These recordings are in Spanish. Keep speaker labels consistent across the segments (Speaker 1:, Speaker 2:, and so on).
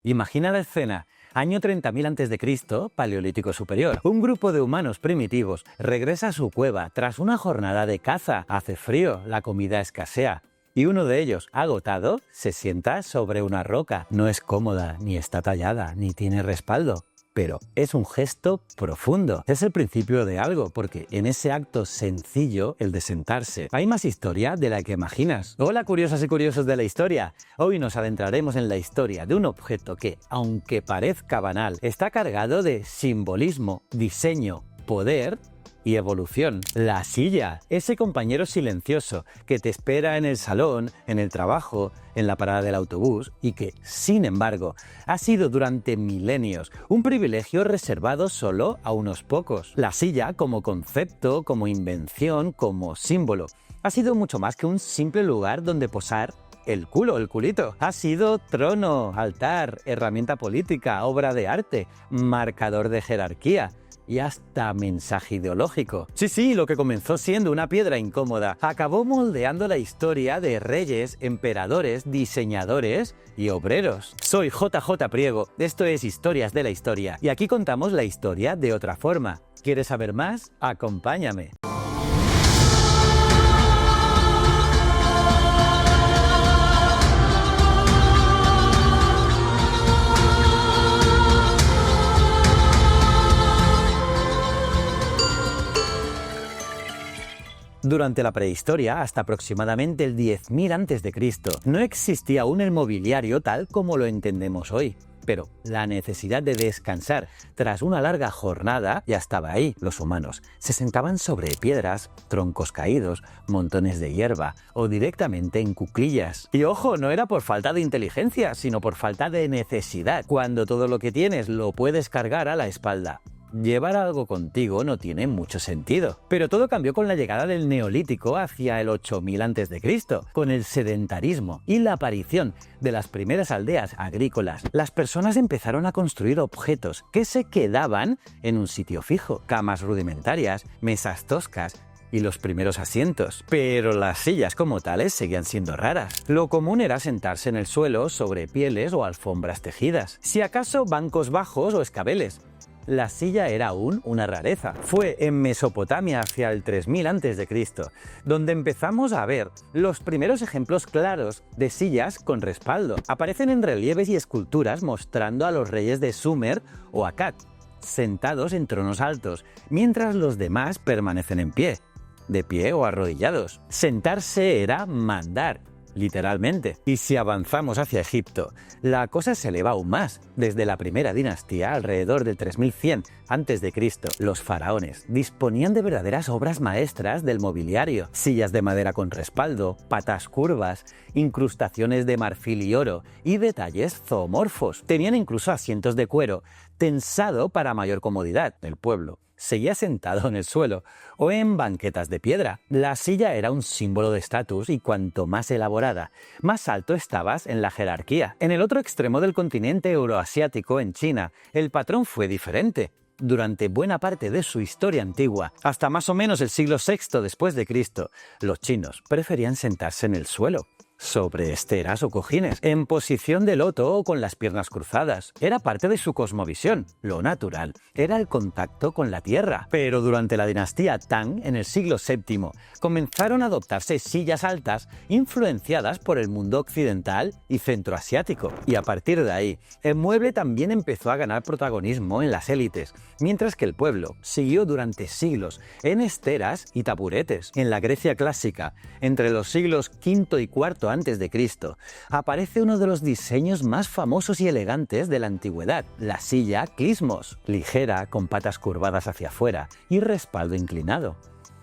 Speaker 1: Imagina la escena. Año 30.000 a.C., Paleolítico Superior. Un grupo de humanos primitivos regresa a su cueva tras una jornada de caza. Hace frío, la comida escasea. Y uno de ellos, agotado, se sienta sobre una roca. No es cómoda, ni está tallada, ni tiene respaldo. Pero es un gesto profundo. Es el principio de algo, porque en ese acto sencillo, el de sentarse, hay más historia de la que imaginas. Hola curiosas y curiosos de la historia. Hoy nos adentraremos en la historia de un objeto que, aunque parezca banal, está cargado de simbolismo, diseño, poder y evolución. La silla, ese compañero silencioso que te espera en el salón, en el trabajo, en la parada del autobús y que, sin embargo, ha sido durante milenios un privilegio reservado solo a unos pocos. La silla, como concepto, como invención, como símbolo, ha sido mucho más que un simple lugar donde posar el culo, el culito. Ha sido trono, altar, herramienta política, obra de arte, marcador de jerarquía y hasta mensaje ideológico. Sí, lo que comenzó siendo una piedra incómoda acabó moldeando la historia de reyes, emperadores, diseñadores y obreros. Soy JJ Priego, esto es Historias de la Historia y aquí contamos la historia de otra forma. ¿Quieres saber más? Acompáñame. Durante la prehistoria, hasta aproximadamente el 10.000 a.C., no existía aún el mobiliario tal como lo entendemos hoy. Pero la necesidad de descansar tras una larga jornada ya estaba ahí. Los humanos se sentaban sobre piedras, troncos caídos, montones de hierba o directamente en cuclillas. Y ojo, no era por falta de inteligencia, sino por falta de necesidad. Cuando todo lo que tienes lo puedes cargar a la espalda, llevar algo contigo no tiene mucho sentido. Pero todo cambió con la llegada del Neolítico hacia el 8000 a.C., con el sedentarismo y la aparición de las primeras aldeas agrícolas. Las personas empezaron a construir objetos que se quedaban en un sitio fijo, camas rudimentarias, mesas toscas y los primeros asientos. Pero las sillas como tales seguían siendo raras. Lo común era sentarse en el suelo sobre pieles o alfombras tejidas, si acaso bancos bajos o escabeles. La silla era aún una rareza. Fue en Mesopotamia hacia el 3000 a.C. donde empezamos a ver los primeros ejemplos claros de sillas con respaldo. Aparecen en relieves y esculturas mostrando a los reyes de Sumer o Akkad, sentados en tronos altos, mientras los demás permanecen en pie, de pie o arrodillados. Sentarse era mandar, literalmente. Y si avanzamos hacia Egipto, la cosa se eleva aún más. Desde la primera dinastía, alrededor del 3100 a.C., los faraones disponían de verdaderas obras maestras del mobiliario. Sillas de madera con respaldo, patas curvas, incrustaciones de marfil y oro y detalles zoomorfos. Tenían incluso asientos de cuero, tensado para mayor comodidad. El pueblo seguía sentado en el suelo o en banquetas de piedra. La silla era un símbolo de estatus y cuanto más elaborada, más alto estabas en la jerarquía. En el otro extremo del continente euroasiático, en China, el patrón fue diferente. Durante buena parte de su historia antigua, hasta más o menos el siglo VI después de Cristo, los chinos preferían sentarse en el suelo, sobre esteras o cojines, en posición de loto o con las piernas cruzadas. Era parte de su cosmovisión. Lo natural era el contacto con la tierra. Pero durante la dinastía Tang, en el siglo VII, comenzaron a adoptarse sillas altas influenciadas por el mundo occidental y centroasiático. Y a partir de ahí, el mueble también empezó a ganar protagonismo en las élites, mientras que el pueblo siguió durante siglos en esteras y taburetes. En la Grecia clásica, entre los siglos V y IV a.C., aparece uno de los diseños más famosos y elegantes de la antigüedad, la silla clismos, ligera, con patas curvadas hacia afuera y respaldo inclinado.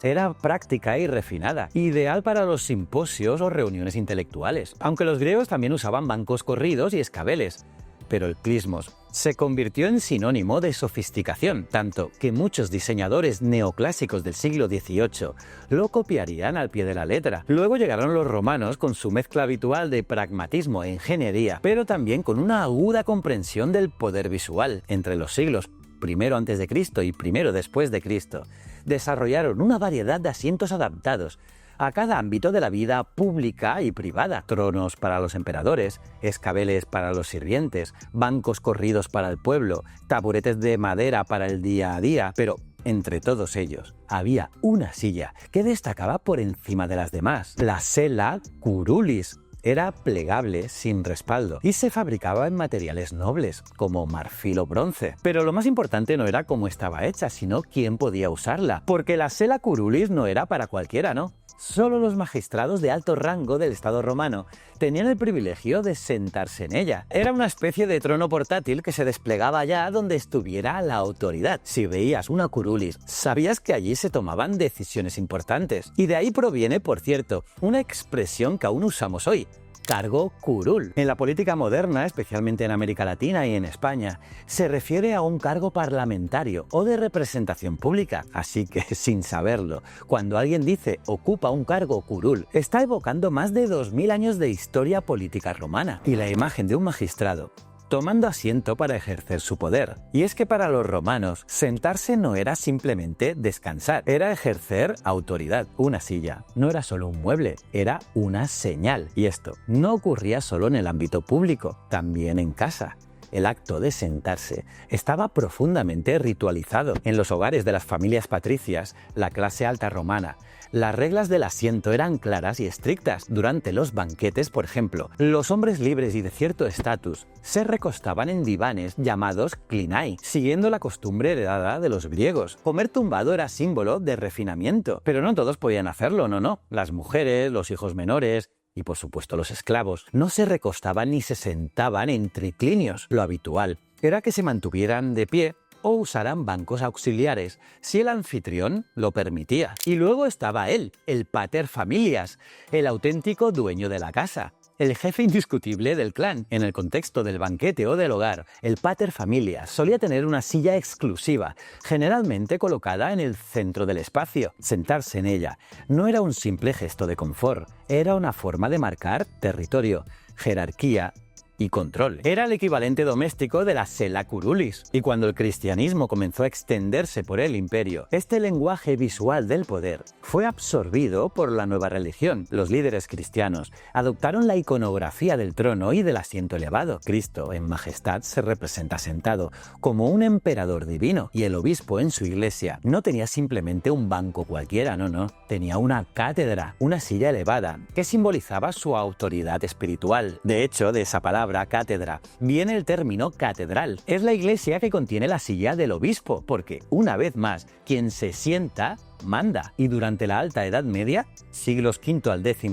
Speaker 1: Era práctica y refinada, ideal para los simposios o reuniones intelectuales, aunque los griegos también usaban bancos corridos y escabeles. Pero el clismos se convirtió en sinónimo de sofisticación, tanto que muchos diseñadores neoclásicos del siglo XVIII lo copiarían al pie de la letra. Luego llegaron los romanos con su mezcla habitual de pragmatismo e ingeniería, pero también con una aguda comprensión del poder visual. Entre los siglos I a.C. y I después de Cristo, desarrollaron una variedad de asientos adaptados a cada ámbito de la vida pública y privada. Tronos para los emperadores, escabeles para los sirvientes, bancos corridos para el pueblo, taburetes de madera para el día a día, pero entre todos ellos había una silla que destacaba por encima de las demás, la sella curulis. Era plegable, sin respaldo, y se fabricaba en materiales nobles, como marfil o bronce. Pero lo más importante no era cómo estaba hecha, sino quién podía usarla, porque la sella curulis no era para cualquiera, ¿no? Solo los magistrados de alto rango del Estado romano tenían el privilegio de sentarse en ella. Era una especie de trono portátil que se desplegaba allá donde estuviera la autoridad. Si veías una curulis, sabías que allí se tomaban decisiones importantes. Y de ahí proviene, por cierto, una expresión que aún usamos hoy: cargo curul. En la política moderna, especialmente en América Latina y en España, se refiere a un cargo parlamentario o de representación pública. Así que, sin saberlo, cuando alguien dice ocupa un cargo curul, está evocando más de 2000 años de historia política romana y la imagen de un magistrado tomando asiento para ejercer su poder. Y es que para los romanos, sentarse no era simplemente descansar, era ejercer autoridad. Una silla no era solo un mueble, era una señal. Y esto no ocurría solo en el ámbito público, también en casa. El acto de sentarse estaba profundamente ritualizado. En los hogares de las familias patricias, la clase alta romana, las reglas del asiento eran claras y estrictas. Durante los banquetes, por ejemplo, los hombres libres y de cierto estatus se recostaban en divanes llamados clinai, siguiendo la costumbre heredada de los griegos. Comer tumbado era símbolo de refinamiento, pero no todos podían hacerlo, no. Las mujeres, los hijos menores y por supuesto los esclavos no se recostaban ni se sentaban en triclinios. Lo habitual era que se mantuvieran de pie o usaran bancos auxiliares, si el anfitrión lo permitía. Y luego estaba él, el pater familias, el auténtico dueño de la casa, el jefe indiscutible del clan. En el contexto del banquete o del hogar, el pater familias solía tener una silla exclusiva, generalmente colocada en el centro del espacio. Sentarse en ella no era un simple gesto de confort, era una forma de marcar territorio, jerarquía y control. Era el equivalente doméstico de la sella curulis. Y cuando el cristianismo comenzó a extenderse por el imperio, este lenguaje visual del poder fue absorbido por la nueva religión. Los líderes cristianos adoptaron la iconografía del trono y del asiento elevado. Cristo, en majestad, se representa sentado como un emperador divino, y el obispo en su iglesia no tenía simplemente un banco cualquiera, no. Tenía una cátedra, una silla elevada, que simbolizaba su autoridad espiritual. De hecho, de esa palabra cátedra viene el término catedral. Es la iglesia que contiene la silla del obispo, porque, una vez más, quien se sienta, manda. Y durante la Alta Edad Media, siglos V al X,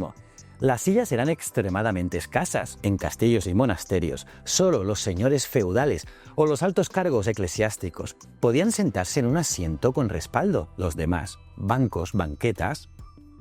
Speaker 1: las sillas eran extremadamente escasas. En castillos y monasterios, solo los señores feudales o los altos cargos eclesiásticos podían sentarse en un asiento con respaldo. Los demás, bancos, banquetas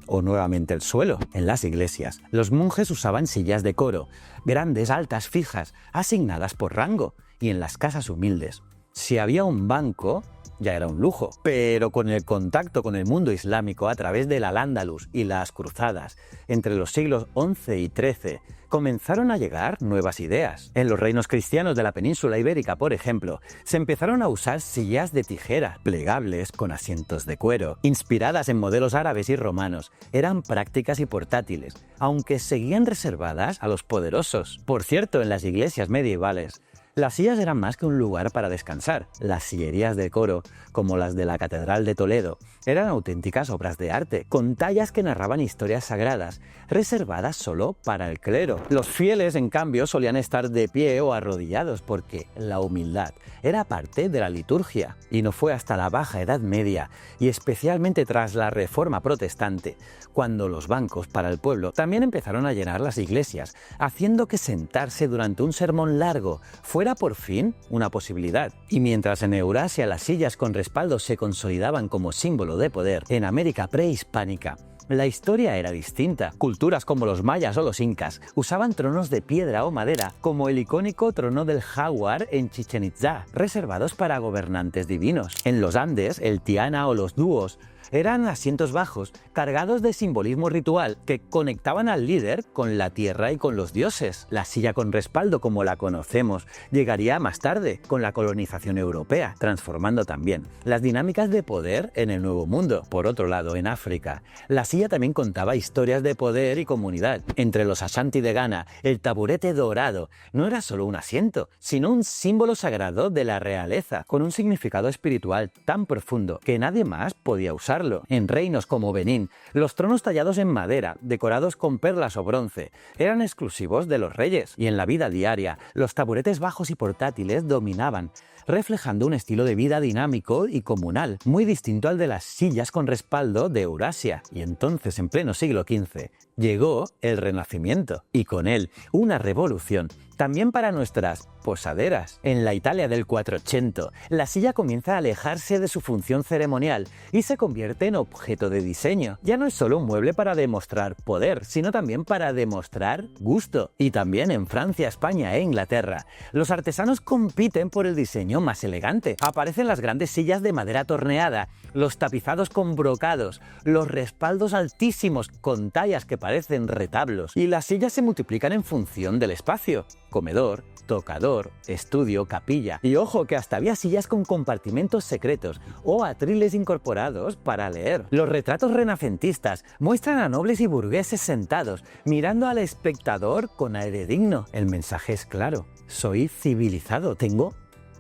Speaker 1: o nuevamente el suelo. En las iglesias, los monjes usaban sillas de coro, grandes, altas, fijas, asignadas por rango, y en las casas humildes, si había un banco, ya era un lujo. Pero con el contacto con el mundo islámico a través del Al-Ándalus y las cruzadas, entre los siglos XI y XIII, comenzaron a llegar nuevas ideas. En los reinos cristianos de la península ibérica, por ejemplo, se empezaron a usar sillas de tijera, plegables con asientos de cuero. Inspiradas en modelos árabes y romanos, eran prácticas y portátiles, aunque seguían reservadas a los poderosos. Por cierto, en las iglesias medievales, las sillas eran más que un lugar para descansar. Las sillerías de coro, como las de la Catedral de Toledo, eran auténticas obras de arte, con tallas que narraban historias sagradas, reservadas solo para el clero. Los fieles, en cambio, solían estar de pie o arrodillados, porque la humildad era parte de la liturgia. Y no fue hasta la Baja Edad Media, y especialmente tras la Reforma Protestante, cuando los bancos para el pueblo también empezaron a llenar las iglesias, haciendo que sentarse durante un sermón largo fuera por fin una posibilidad. Y mientras en Eurasia las sillas con respaldo se consolidaban como símbolo de poder, en América prehispánica la historia era distinta. Culturas como los mayas o los incas usaban tronos de piedra o madera, como el icónico trono del jaguar en Chichén Itzá, reservados para gobernantes divinos. En los Andes, el tiana o los dúos Eran asientos bajos, cargados de simbolismo ritual que conectaban al líder con la tierra y con los dioses. La silla con respaldo, como la conocemos, llegaría más tarde, con la colonización europea, transformando también las dinámicas de poder en el Nuevo Mundo. Por otro lado, en África, la silla también contaba historias de poder y comunidad. Entre los Ashanti de Ghana, el taburete dorado no era solo un asiento, sino un símbolo sagrado de la realeza, con un significado espiritual tan profundo que nadie más podía usarlo. En reinos como Benín, los tronos tallados en madera, decorados con perlas o bronce, eran exclusivos de los reyes, y en la vida diaria, los taburetes bajos y portátiles dominaban, reflejando un estilo de vida dinámico y comunal, muy distinto al de las sillas con respaldo de Eurasia. Y entonces, en pleno siglo XV, llegó el Renacimiento, y con él una revolución, también para nuestras posaderas. En la Italia del 480, la silla comienza a alejarse de su función ceremonial y se convierte en objeto de diseño. Ya no es solo un mueble para demostrar poder, sino también para demostrar gusto. Y también en Francia, España e Inglaterra, los artesanos compiten por el diseño más elegante. Aparecen las grandes sillas de madera torneada, los tapizados con brocados, los respaldos altísimos con tallas que parecen retablos, y las sillas se multiplican en función del espacio: comedor, tocador, estudio, capilla. Y ojo, que hasta había sillas con compartimentos secretos o atriles incorporados para leer. Los retratos renacentistas muestran a nobles y burgueses sentados, mirando al espectador con aire digno. El mensaje es claro: soy civilizado, tengo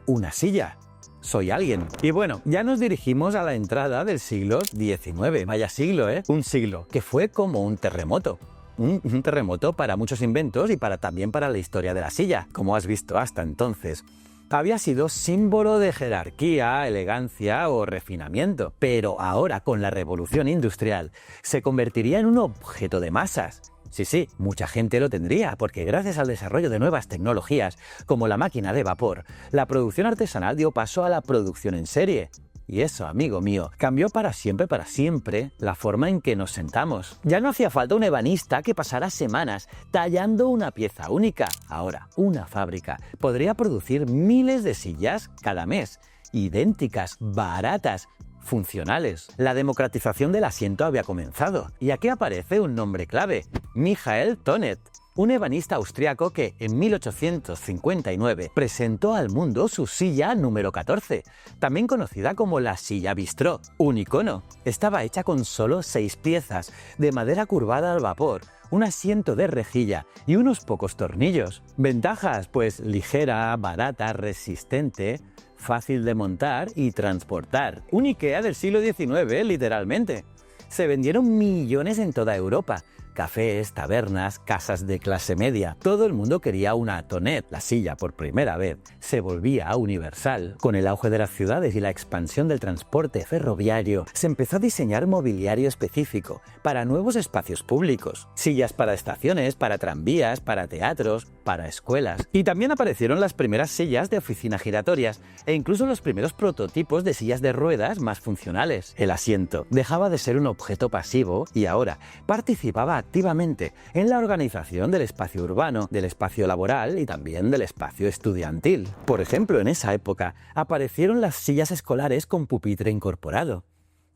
Speaker 1: una silla. Soy alguien. Y bueno, ya nos dirigimos a la entrada del siglo XIX. Vaya siglo, ¿eh? Un siglo que fue como un terremoto. Un terremoto para muchos inventos y también para la historia de la silla. Como has visto hasta entonces, había sido símbolo de jerarquía, elegancia o refinamiento. Pero ahora, con la revolución industrial, se convertiría en un objeto de masas. Sí, mucha gente lo tendría, porque gracias al desarrollo de nuevas tecnologías, como la máquina de vapor, la producción artesanal dio paso a la producción en serie. Y eso, amigo mío, cambió para siempre, la forma en que nos sentamos. Ya no hacía falta un ebanista que pasara semanas tallando una pieza única. Ahora, una fábrica podría producir miles de sillas cada mes, idénticas, baratas, funcionales. La democratización del asiento había comenzado. Y aquí aparece un nombre clave: Michael Tonet, un ebanista austriaco que en 1859 presentó al mundo su silla número 14, también conocida como la silla bistró, un icono. Estaba hecha con solo 6 piezas, de madera curvada al vapor, un asiento de rejilla y unos pocos tornillos. Ventajas: pues ligera, barata, resistente, fácil de montar y transportar. Un IKEA del siglo XIX, literalmente. Se vendieron millones en toda Europa. Cafés, tabernas, casas de clase media. Todo el mundo quería una Tonet. La silla, por primera vez, se volvía universal. Con el auge de las ciudades y la expansión del transporte ferroviario, se empezó a diseñar mobiliario específico para nuevos espacios públicos. Sillas para estaciones, para tranvías, para teatros, para escuelas. Y también aparecieron las primeras sillas de oficina giratorias e incluso los primeros prototipos de sillas de ruedas más funcionales. El asiento dejaba de ser un objeto pasivo y ahora participaba activamente en la organización del espacio urbano, del espacio laboral y también del espacio estudiantil. Por ejemplo, en esa época aparecieron las sillas escolares con pupitre incorporado.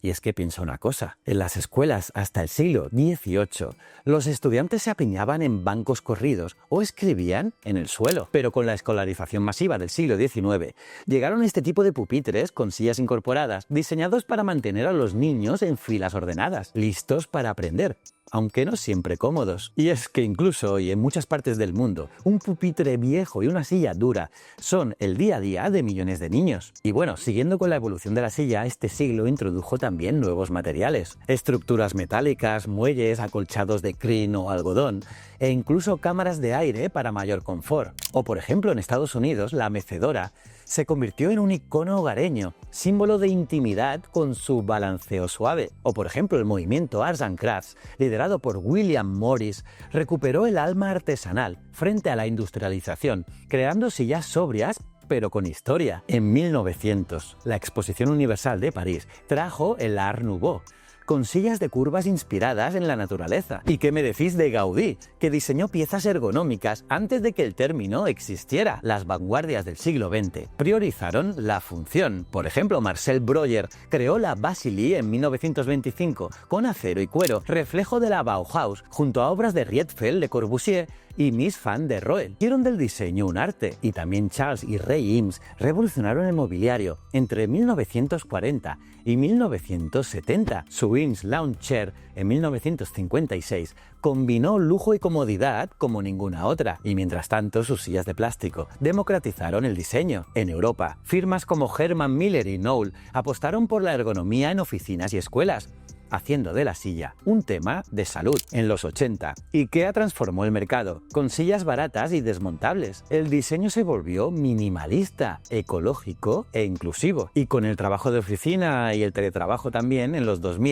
Speaker 1: Y es que piensa una cosa: en las escuelas hasta el siglo XVIII, los estudiantes se apiñaban en bancos corridos o escribían en el suelo. Pero con la escolarización masiva del siglo XIX, llegaron este tipo de pupitres con sillas incorporadas, diseñados para mantener a los niños en filas ordenadas, listos para aprender, aunque no siempre cómodos. Y es que incluso hoy, en muchas partes del mundo, un pupitre viejo y una silla dura son el día a día de millones de niños. Y bueno, siguiendo con la evolución de la silla, este siglo introdujo también nuevos materiales: estructuras metálicas, muelles, acolchados de crin o algodón, e incluso cámaras de aire para mayor confort. O por ejemplo, en Estados Unidos, la mecedora se convirtió en un icono hogareño, símbolo de intimidad con su balanceo suave. O por ejemplo, el movimiento Arts and Crafts, liderado por William Morris, recuperó el alma artesanal frente a la industrialización, creando sillas sobrias pero con historia. En 1900, la Exposición Universal de París trajo el Art Nouveau, con sillas de curvas inspiradas en la naturaleza. ¿Y qué me decís de Gaudí, que diseñó piezas ergonómicas antes de que el término existiera? Las vanguardias del siglo XX priorizaron la función. Por ejemplo, Marcel Breuer creó la Basilie en 1925 con acero y cuero, reflejo de la Bauhaus, junto a obras de Rietveld, Le Corbusier y Mies van der Rohe. Hicieron del diseño un arte, y también Charles y Ray Eames revolucionaron el mobiliario entre 1940 y 1970. Su Eames Lounge Chair en 1956 combinó lujo y comodidad como ninguna otra, y mientras tanto sus sillas de plástico democratizaron el diseño. En Europa, firmas como Herman Miller y Knoll apostaron por la ergonomía en oficinas y escuelas, haciendo de la silla un tema de salud. En los 80, IKEA transformó el mercado con sillas baratas y desmontables. El diseño se volvió minimalista, ecológico e inclusivo. Y con el trabajo de oficina y el teletrabajo también en los 2000,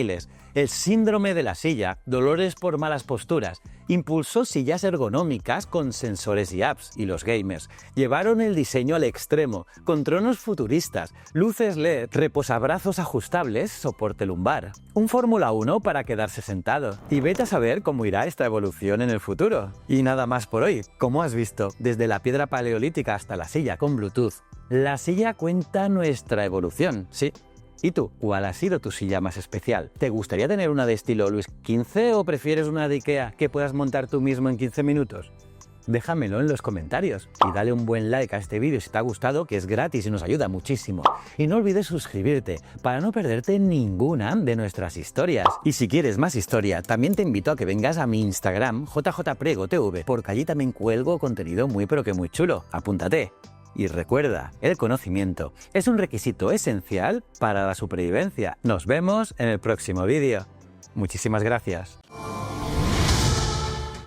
Speaker 1: el síndrome de la silla, dolores por malas posturas, impulsó sillas ergonómicas con sensores y apps, y los gamers llevaron el diseño al extremo, con tronos futuristas, luces LED, reposabrazos ajustables, soporte lumbar. Un Fórmula 1 para quedarse sentado. Y vete a saber cómo irá esta evolución en el futuro. Y nada más por hoy. Como has visto, desde la piedra paleolítica hasta la silla con Bluetooth, la silla cuenta nuestra evolución, sí. ¿Y tú? ¿Cuál ha sido tu silla más especial? ¿Te gustaría tener una de estilo Luis XV o prefieres una de IKEA que puedas montar tú mismo en 15 minutos? Déjamelo en los comentarios y dale un buen like a este vídeo si te ha gustado, que es gratis y nos ayuda muchísimo. Y no olvides suscribirte para no perderte ninguna de nuestras historias. Y si quieres más historia, también te invito a que vengas a mi Instagram, JJPregoTV, porque allí también cuelgo contenido muy pero que muy chulo. Apúntate. Y recuerda, el conocimiento es un requisito esencial para la supervivencia. Nos vemos en el próximo vídeo. Muchísimas gracias.